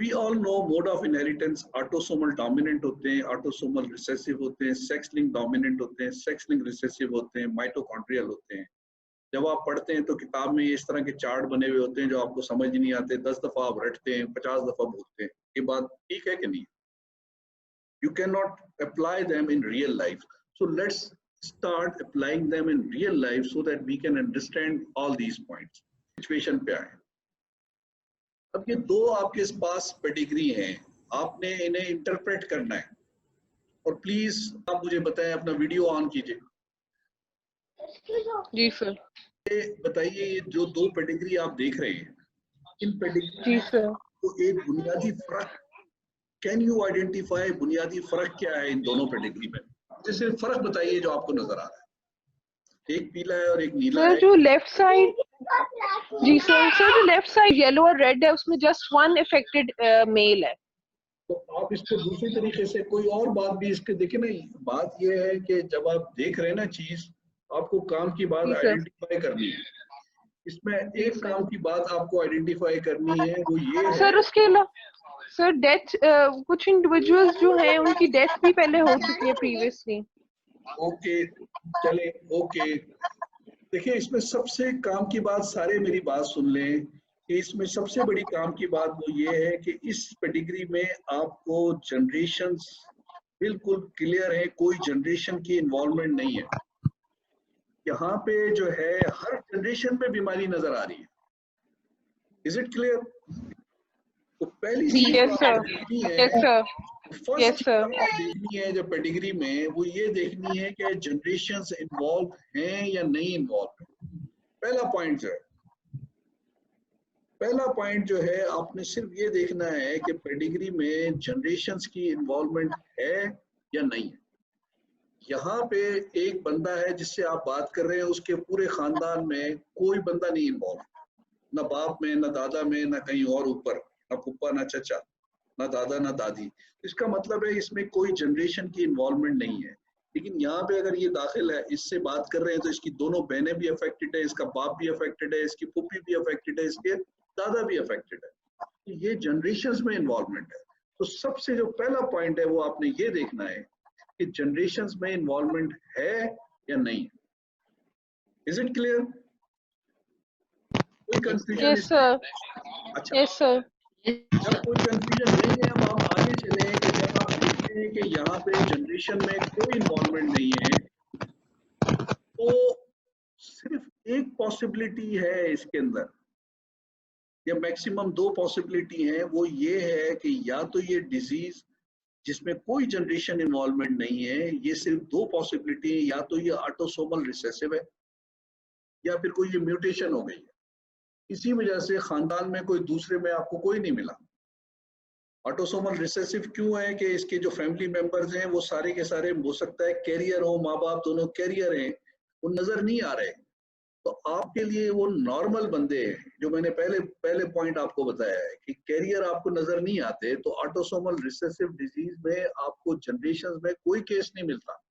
We all know mode of inheritance, autosomal dominant होते हैं, autosomal recessive होते हैं, सेक्स लिंक डोमिनेंट होते हैं, सेक्स लिंक रिसेसिव होते हैं, माइटोकॉन्ड्रियल होते हैं। जब आप पढ़ते हैं तो किताब में इस तरह के चार्ट बने हुए होते हैं जो आपको समझ ही नहीं आते, 10 दफा आप रटते हैं, 50 दफा भूलते हैं। ये बात ठीक है कि नहीं? You cannot apply them in real life. So let's start applying them in real life so that we can understand all these points. Situation पे आए। अब ये दो आपके पास पेडिग्री हैं, आपने इन्हें इंटरप्रेट करना है। और प्लीज आप मुझे बताएं, अपना वीडियो ऑन कीजिए। जी सर। बताइए, ये जो दो पेडिग्री आप देख रहे हैं, इन पेडिग्री जी सर। तो एक बुनियादी फर्क, कैन यू आइडेंटिफाई बुनियादी फर्क क्या है इन दोनों पेडिग्री में? जैसे फर्क बताइए जो आपको नजर आ रहा है। एक पीला है और एक नीला है। जो लेफ्ट साइड, जी सर, जो लेफ्ट साइड येलो और रेड है उसमें जस्ट वन इफेक्टेड मेल है। तो आप इसको दूसरी तरीके से कोई और बात भी इसके देखें ना। बात यह है कि जब आप देख रहे हैं ना चीज, आपको काम की बात आइडेंटिफाई करनी है। इसमें एक काम की बात आपको आइडेंटिफाई करनी है, वो ये है सर उसके अलावा सर डेथ, कुछ इंडिविजुअल्स जो हैं उनकी डेथ भी पहले हो चुकी है प्रीवियसली। ओके, चले ओके। देखिए, इसमें सबसे काम की बात, सारे मेरी बात सुन लें कि इसमें सबसे बड़ी काम की बात वो ये है कि इस पेडिग्री में आपको जनरेशंस बिल्कुल क्लियर है, कोई जनरेशन की इन्वॉल्वमेंट नहीं है। यहाँ पे जो है हर जनरेशन में बीमारी नजर आ रही है। Is it clear? तो पहली चीज देखनी है, फर्स्ट देखनी है जो पेडिग्री में, वो ये देखनी है कि जनरेशंस इन्वॉल्व हैं या नहीं इन्वॉल्व। पहला पॉइंट है, पहला पॉइंट जो है आपने सिर्फ ये देखना है कि पेडिग्री में जनरेशंस की इन्वॉल्वमेंट है या नहीं है। यहाँ पे एक बंदा है जिससे आप बात कर रहे हैं, उसके पूरे खानदान में कोई बंदा नहीं इन्वॉल्व, ना बाप में, ना दादा में, ना कहीं और ऊपर, ना पुप्पा, ना चचा, ना दादा, ना दादी। इसका मतलब है इसमें कोई जनरेशन की इन्वॉल्वमेंट नहीं है। लेकिन यहाँ पे अगर ये दाखिल है, इससे बात कर रहे हैं, तो इसकी दोनों बहनें भी अफेक्टेड है, इसका बाप भी अफेक्टेड है, इसकी पुप्पी भी अफेक्टेड है, इसके दादा भी अफेक्टेड है। तो ये जनरेशंस में इन्वॉल्वमेंट है। तो सबसे जो पहला पॉइंट है वो आपने ये देखना है कि जनरेशंस में इन्वॉल्वमेंट है या नहीं। Is it clear? कोई कंफ्यूजन? Yes sir. अच्छा, यस सर। जब कोई कंफ्यूजन नहीं है, अब आप आगे चले कि जब आप देखते हैं कि यहाँ पे जनरेशन में कोई इन्वॉल्वमेंट नहीं है, तो सिर्फ एक पॉसिबिलिटी है इसके अंदर, या मैक्सिमम दो पॉसिबिलिटी है। वो ये है कि या तो ये डिजीज जिसमें कोई जनरेशन इन्वॉल्वमेंट नहीं है, ये सिर्फ दो पॉसिबिलिटी है, या तो ये ऑटोसोमल रिसेसिव है या फिर कोई ये म्यूटेशन हो गई है, इसी वजह से खानदान में कोई दूसरे में आपको कोई नहीं मिला। ऑटोसोमल रिसेसिव क्यों है कि इसके जो फैमिली मेंबर्स हैं वो सारे के सारे, हो सकता है कैरियर हो, माँ बाप दोनों कैरियर हैं, वो नजर नहीं आ रहे। तो आपके लिए वो नॉर्मल बंदे हैं, जो मैंने पहले पॉइंट आपको बताया है कि कैरियर आपको नजर नहीं आते। तो ऑटोसोमल रिसेसिव डिजीज में आपको जनरेशन में कोई केस नहीं मिलता,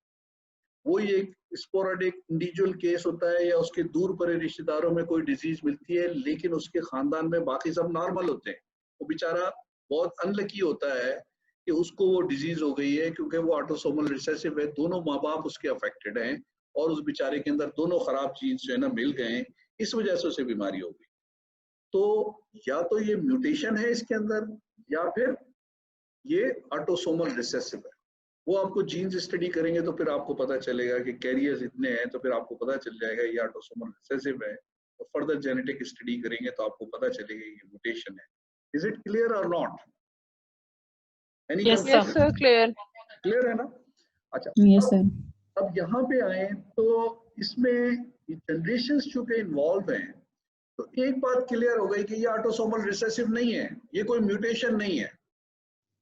वो एक स्पोरेडिक इंडिविजुअल केस होता है, या उसके दूर परे रिश्तेदारों में कोई डिजीज मिलती है, लेकिन उसके खानदान में बाकी सब नॉर्मल होते हैं। वो बेचारा बहुत अनलकी होता है कि उसको वो डिजीज हो गई है, क्योंकि वो ऑटोसोमल रिसेसिव है, दोनों माँ बाप उसके अफेक्टेड हैं, और उस बेचारे के अंदर दोनों खराब जीन्स जो है ना मिल गए, इस वजह से उसे बीमारी हो गई। तो या तो ये म्यूटेशन है इसके अंदर, या फिर ये ऑटोसोमल रिसेसिव है। वो आपको जीन्स स्टडी करेंगे तो फिर आपको पता चलेगा कि कैरियर्स इतने हैं, तो फिर आपको पता चल जाएगा ये ऑटोसोमल रिसेसिव है। तो फर्दर जेनेटिक स्टडी करेंगे तो आपको पता चलेगा ये म्यूटेशन है। इज इट क्लियर और not? Yes sir, clear. Clear है ना? अच्छा, यस सर। अब यहाँ पे आए तो इसमें जनरेशंस चूंकि इन्वॉल्व हैं, तो एक बात क्लियर हो गई कि ये ऑटोसोमल रिसेसिव नहीं है, ये कोई म्यूटेशन नहीं है।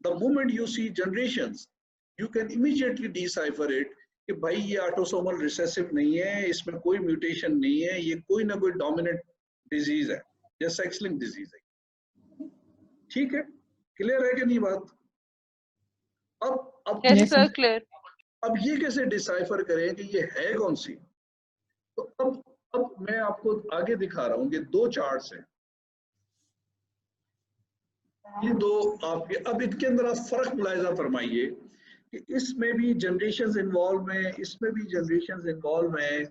The moment you see generations, you can immediately decipher it कि भाई ये ऑटोसोमल रिसेसिव नहीं है, इसमें कोई म्यूटेशन नहीं है, ये कोई ना कोई डोमिनेंट डिजीज है या सेक्स लिंक्ड डिजीज है। ठीक है, क्लियर है कि नहीं बात? अब यस सर, क्लियर। अब ये कैसे डिसाइफर करें कि ये है कौन सी? तो अब मैं आपको आगे दिखा रहा हूं, ये दो चार्ट्स हैं। ये दो आपके, अब इनके अंदर आप फर्क मुलाहिजा फरमाइए कि इसमें भी जनरेशंस इन्वॉल्व हैं, इसमें भी जनरेशंस इन्वॉल्व हैं।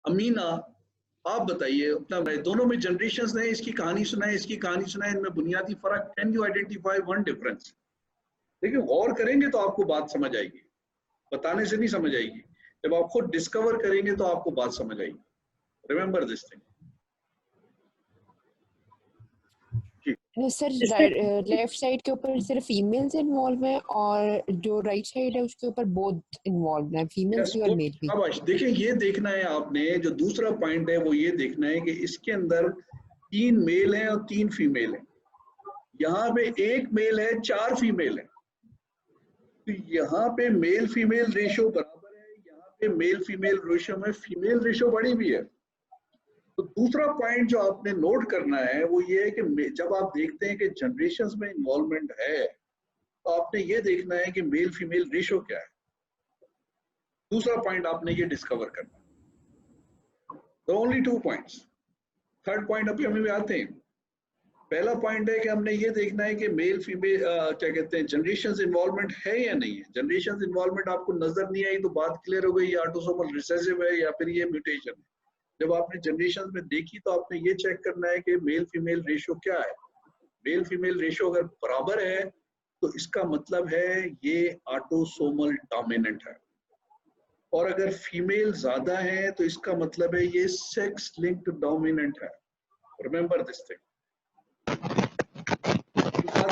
अमीना आप बताइए अपना, दोनों में जनरेशंस हैं, इसकी कहानी सुनाए, इसकी कहानी सुनाए, इनमें बुनियादी फर्क। Can you identify one difference? देखिए गौर करेंगे तो आपको बात समझ आएगी, बताने से नहीं समझ आएगी, जब आप खुद डिस्कवर करेंगे तो आपको बात समझ आएगी। Remember this thing. Sir left side के ऊपर सिर्फ फीमेल्स इन्वॉल्व हैं और जो राइट साइड है उसके ऊपर बोथ इन्वॉल्व हैं, फीमेल्स भी और मेल भी। शाबाश। देखिए ये देखना है आपने, जो दूसरा पॉइंट है वो ये देखना है कि इसके अंदर 3 मेल हैं और 3 फीमेल हैं। यहाँ पे 1 मेल है, 4 फीमेल है, तो यहाँ पे मेल फीमेल रेशो बराबर है, यहाँ पे मेल फीमेल रेशो में फीमेल रेशो बड़ी भी है। तो दूसरा पॉइंट जो आपने नोट करना है वो ये है कि जब आप देखते हैं कि जनरेशंस में इन्वॉल्वमेंट है तो आपने ये देखना है कि मेल फीमेल रेशो क्या है। दूसरा पॉइंट आपने ये डिस्कवर करना है। तो ओनली 2 पॉइंट्स। थर्ड पॉइंट अभी हमें आते हैं। पहला पॉइंट है कि हमने ये देखना है कि मेल फीमेल क्या कहते हैं, जनरेशंस इन्वॉल्वमेंट है या नहीं है। जनरेशंस इन्वॉल्वमेंट आपको नजर नहीं आई तो बात क्लियर हो गई, ये ऑटोसोमल रिसेसिव है या फिर ये म्यूटेशन है। जब आपने जनरेशन में देखी तो आपने ये चेक करना है कि मेल फीमेल रेशो क्या है। मेल फीमेल रेशो अगर बराबर है तो इसका मतलब है ये ऑटोसोमल डोमिनेंट है, और अगर फीमेल ज्यादा है तो इसका मतलब है ये सेक्स लिंक्ड डोमिनेंट है। Remember this thing.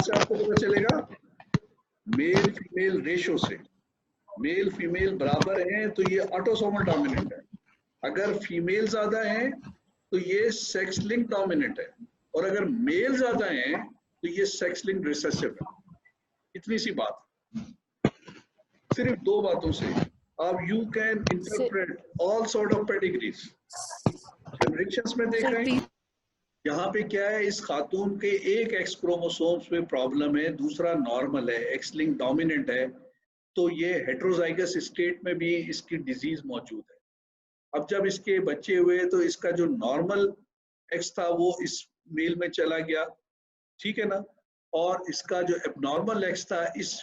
से आपको पता चलेगा मेल फीमेल रेशो से, मेल फीमेल बराबर हैं तो ये ऑटोसोमल डोमिनेंट है, अगर फीमेल ज्यादा है तो ये सेक्स लिंक डोमिनेंट है, और अगर मेल ज्यादा है तो ये सेक्स लिंक रिसेसिव है। इतनी सी बात, सिर्फ 2 बातों से आप you can interpret all sort of pedigrees. Generations में देख रहे हैं यहाँ पे क्या है, इस खातून के एक एक्स क्रोमोसोम्स में प्रॉब्लम है, दूसरा नॉर्मल है, एक्स लिंक डोमिनेंट है, तो ये हेट्रोजाइगस स्टेट में भी इसकी डिजीज मौजूद है। अब जब इसके बच्चे हुए तो इसका जो नॉर्मल एक्स था वो इस मेल में चला गया, ठीक है ना, और इसका जो एबनॉर्मल एक्स था इस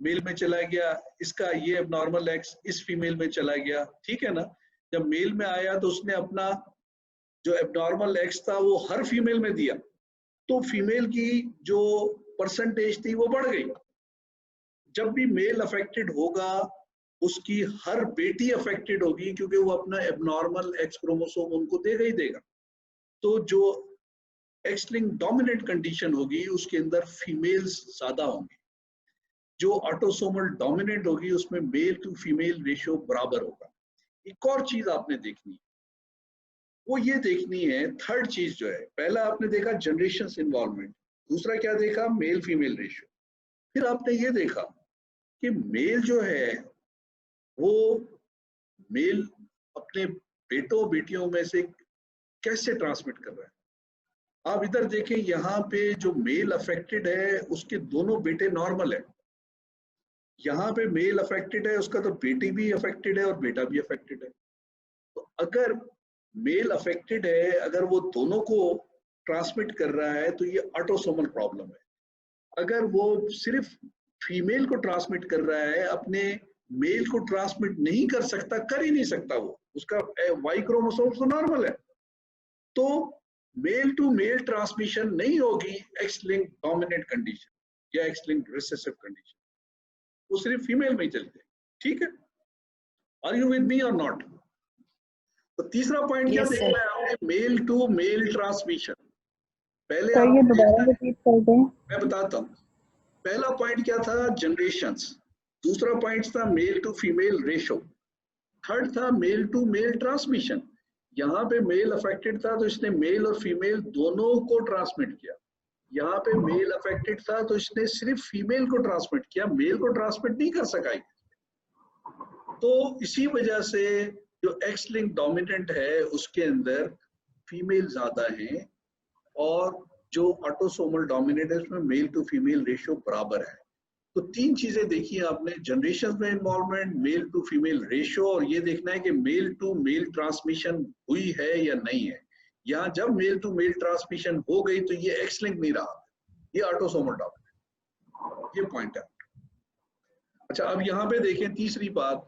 मेल में चला गया, इसका ये एबनॉर्मल एक्स इस फीमेल में चला गया, ठीक है ना। जब मेल में आया तो उसने अपना जो एबनॉर्मल एक्स था वो हर फीमेल में दिया, तो फीमेल की जो परसेंटेज थी वो बढ़ गई। जब भी मेल अफेक्टेड होगा उसकी हर बेटी अफेक्टेड होगी, क्योंकि वो अपना एबनॉर्मल एक्स क्रोमोसोम उनको देगा ही देगा। तो जो एक्स लिंक डोमिनेंट कंडीशन होगी उसके अंदर फीमेल्स ज्यादा होंगी, जो ऑटोसोमल डोमिनेंट होगी उसमें मेल टू फीमेल रेशियो बराबर होगा। एक और चीज आपने देखनी है, वो ये देखनी है, थर्ड चीज जो है, पहला आपने देखा जनरेशन इन्वॉल्वमेंट, दूसरा क्या देखा, मेल फीमेल रेशियो, फिर आपने ये देखा कि मेल जो है वो मेल अपने बेटों बेटियों में से कैसे ट्रांसमिट कर रहा है। आप इधर देखें, यहाँ पे जो मेल अफेक्टेड है उसके दोनों बेटे नॉर्मल है, यहाँ पे मेल अफेक्टेड है उसका तो बेटी भी अफेक्टेड है और बेटा भी अफेक्टेड है। तो अगर मेल अफेक्टेड है, अगर वो दोनों को ट्रांसमिट कर रहा है तो ये ऑटोसोमल प्रॉब्लम है। अगर वो सिर्फ फीमेल को ट्रांसमिट कर रहा है, अपने मेल को ट्रांसमिट नहीं कर सकता, कर ही नहीं सकता, वो उसका वाई क्रोमोसोम तो नॉर्मल है, तो मेल टू मेल ट्रांसमिशन नहीं होगी एक्स लिंक डोमिनेंट कंडीशन या एक्स लिंक रिसेसिव कंडीशन, वो सिर्फ फीमेल में ही चलते हैं। ठीक है, आर यू विद मी और नॉट? तो तीसरा पॉइंट क्या देखना है आपने, मेल टू मेल ट्रांसमिशन। पहले आप मैं बताता हूँ, पहला पॉइंट क्या था, जनरेशंस, दूसरा पॉइंट था male to female ratio, third था मेल टू मेल ट्रांसमिशन। यहाँ पे मेल अफेक्टेड था तो इसने मेल और फीमेल दोनों को ट्रांसमिट किया, यहाँ पे मेल अफेक्टेड था तो इसने सिर्फ फीमेल को ट्रांसमिट किया, मेल को ट्रांसमिट नहीं कर सका। तो इसी वजह से जो एक्स लिंक डोमिनेंट है उसके अंदर फीमेल ज्यादा है, और जो ऑटोसोमल डोमिनेंट है उसमें मेल टू फीमेल रेशियो बराबर है। तो 3 चीजें देखी आपने, जनरेशन में involvement, male to female ratio, और ये देखना है कि मेल टू मेल ट्रांसमिशन हुई है या नहीं है। यहाँ जब मेल टू मेल ट्रांसमिशन हो गई तो ये एक्स लिंक नहीं रहा, ये ऑटोसोमल डोमिनेंट, ये पॉइंट है। अच्छा, अब यहाँ पे देखें तीसरी बात,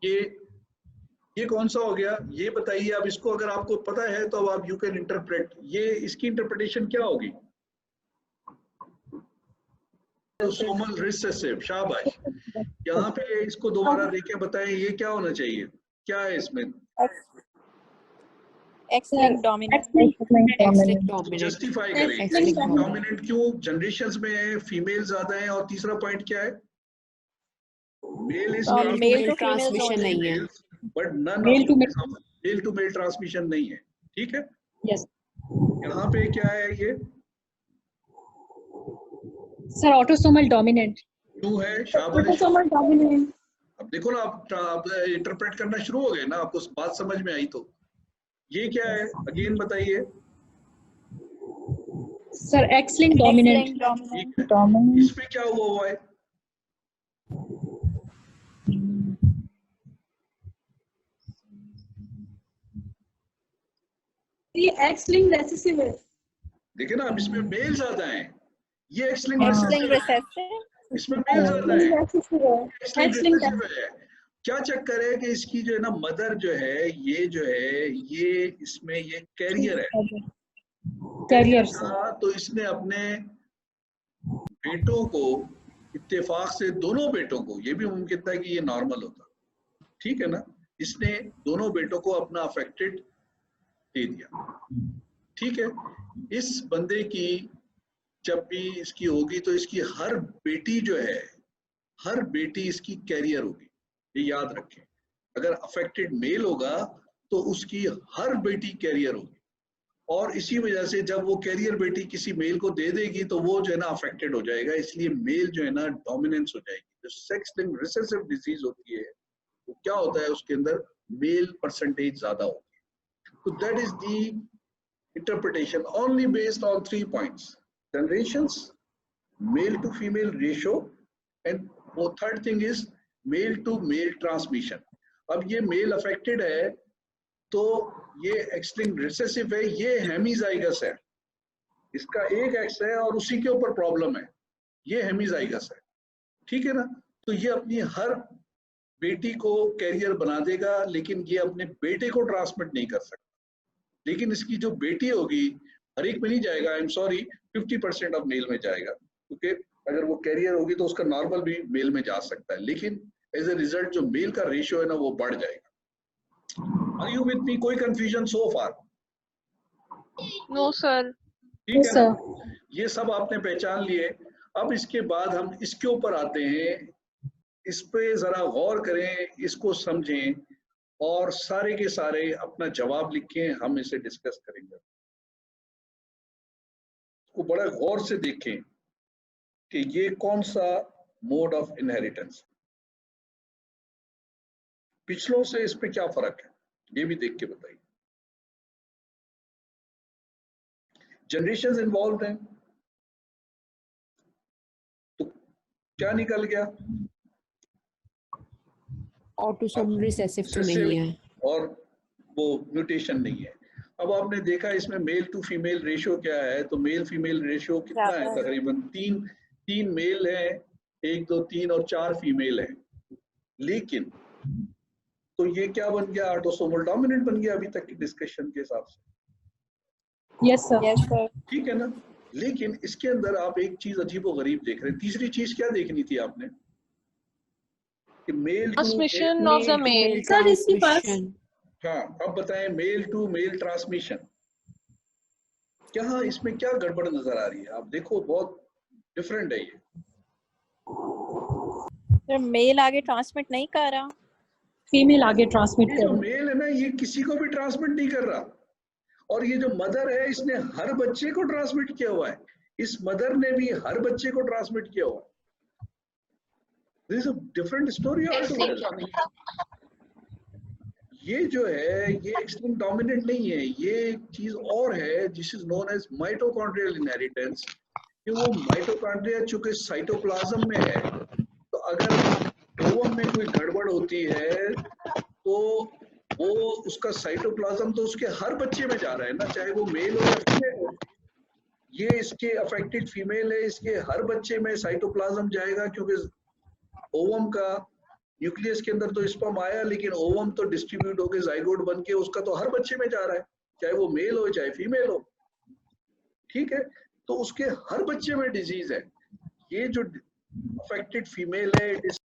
ये कौन सा हो गया ये बताइए। अब इसको अगर आपको पता है तो अब आप यू कैन इंटरप्रेट, ये इसकी इंटरप्रिटेशन क्या होगी? ऑटोसोमल रिसेसिव, शाबाश। यहाँ पे इसको दोबारा देखें, बताएं ये क्या होना चाहिए, क्या है इसमें? X-linked dominant. जस्टिफाई करें X-linked डोमिनेंट क्यों जनरेशंस में है, फीमेल ज्यादा है, और तीसरा पॉइंट क्या है? Male is Male to females transmission only. नहीं है। But none Male to male to male transmission नहीं है, ठीक है। Yes. यहाँ पे क्या है ये? Sir, autosomal dominant. क्यों है? शाबाश। Autosomal dominant. अब देखो ना, आप इंटरप्रेट करना शुरू हो गए ना, आपको बात समझ में आई तो। ये क्या है अगेन बताइए? Sir, X-linked dominant. X-linked dominant. ठीक है, इसमें क्या हुआ है? ये X-linked recessive है। देखिए ना, अब इसमें मेल ज्यादा है, ये एक्स-लिंक्ड X-linked रिसेसिव है, recessive. इसमें मेल ज्यादा है, Recessive है। एक्स-लिंक्ड X-linked रिसेसिव है। क्या चक्कर है कि इसकी जो है ना मदर जो है, ये इसमें ये कैरियर है, Carrier, sir. तो इसने अपने बेटों को इत्तेफाक से, दोनों बेटों को, ये भी मुमकिन था कि ये नॉर्मल होता, ठीक है ना, इसने दोनों बेटों को अपना अफेक्टेड दे दिया, ठीक है। इस बंदे की जब भी इसकी होगी तो इसकी हर बेटी जो है, हर बेटी इसकी कैरियर होगी, ये याद रखें। अगर अफेक्टेड मेल होगा तो उसकी हर बेटी कैरियर होगी, और इसी वजह से जब वो कैरियर बेटी किसी मेल को दे देगी तो वो जो है ना अफेक्टेड हो जाएगा, इसलिए मेल जो है ना डोमिनेंस हो जाएगी। जो सेक्स लिंक्ड रिसेसिव डिजीज होती है वो क्या होता है, उसके अंदर मेल परसेंटेज ज्यादा होती है। तो that is the interpretation only based on 3 points: generations, male to female ratio, and वो third thing is male to male transmission. अब ये male affected है तो ये X-linked recessive है, ये हेमीजाइगस है, इसका एक X है और उसी के ऊपर प्रॉब्लम है, ये हेमीजाइगस है, ठीक है ना। तो ये अपनी हर बेटी को कैरियर बना देगा, लेकिन ये अपने बेटे को ट्रांसमिट नहीं कर सकता। लेकिन इसकी जो बेटी होगी हर एक में नहीं जाएगा, I am sorry, 50% of male में जाएगा, क्योंकि अगर वो कैरियर होगी तो उसका नॉर्मल भी मेल में जा सकता है, लेकिन एज ए रिजल्ट जो मेल का रेशियो है ना वो बढ़ जाएगा। Are you with me? कोई confusion so far? No, sir. ठीक है Yes, ना, sir. ये सब आपने पहचान लिए। अब इसके बाद हम इसके ऊपर आते हैं, इस पे जरा गौर करें, इसको समझें और सारे के सारे अपना जवाब लिखें, हम इसे डिस्कस करेंगे। इसको बड़ा गौर से देखें कि ये कौन सा मोड ऑफ इनहेरिटेंस, पिछलों से इस पे क्या फर्क है, ये भी देख के बताइए। जनरेशंस इन्वॉल्व हैं तो क्या निकल गया? ऑटोसोमल रिसेसिव तो नहीं है और वो म्यूटेशन नहीं है। अब आपने देखा इसमें मेल टू फीमेल रेशियो क्या है, तो मेल फीमेल रेशियो कितना है? तकरीबन तीन मेल है, 1 2 3 और 4 फीमेल है। लेकिन तो ये क्या बन गया? ऑटोसोमल डोमिनेंट बन गया अभी तक की डिस्कशन के हिसाब से। Yes, sir. Yes, sir. ठीक है ना। लेकिन इसके अंदर आप एक चीज अजीब व गरीब देख रहे हैं। तीसरी चीज क्या देखनी थी आपने? कि male Transmission of the male. Sir इसके पास हाँ, अब बताएं, मेल टू मेल ट्रांसमिशन क्या, इसमें क्या गड़बड़ नजर आ रही है? आप देखो बहुत डिफरेंट है ये। Sir, मेल आगे ट्रांसमिट नहीं कर रहा। Female आगे ट्रांसमिट ये कर जो रहा है। मेल है ना, ये किसी को भी ट्रांसमिट नहीं कर रहा, और ये जो मदर है इसने हर बच्चे को ट्रांसमिट किया हुआ है, इस मदर ने भी हर बच्चे को ट्रांसमिट किया हुआ है। This is a different story altogether. ये जो है ये एक्स-लिंक्ड डोमिनेंट नहीं है, ये एक चीज और है जिस is known as mitochondrial inheritance. कि वो माइटोकॉन्ड्रिया चूंकि साइटोप्लाज्म में है, तो अगर ओवम में कोई गड़बड़ होती है तो वो उसका साइटोप्लाज्म तो उसके हर बच्चे में जा रहा है ना, चाहे वो मेल हो या फीमेल हो। ये इसके अफेक्टेड फीमेल है, इसके हर बच्चे में साइटोप्लाज्म जाएगा, क्योंकि ओवम का न्यूक्लियस के अंदर तो स्पर्म आया, लेकिन ओवम तो डिस्ट्रीब्यूट होकर जाइगोट बन के उसका तो हर बच्चे में जा रहा है, चाहे वो मेल हो चाहे फीमेल हो। ठीक है, तो उसके हर बच्चे में डिजीज है। ये जो अफेक्टेड फीमेल है, इट इज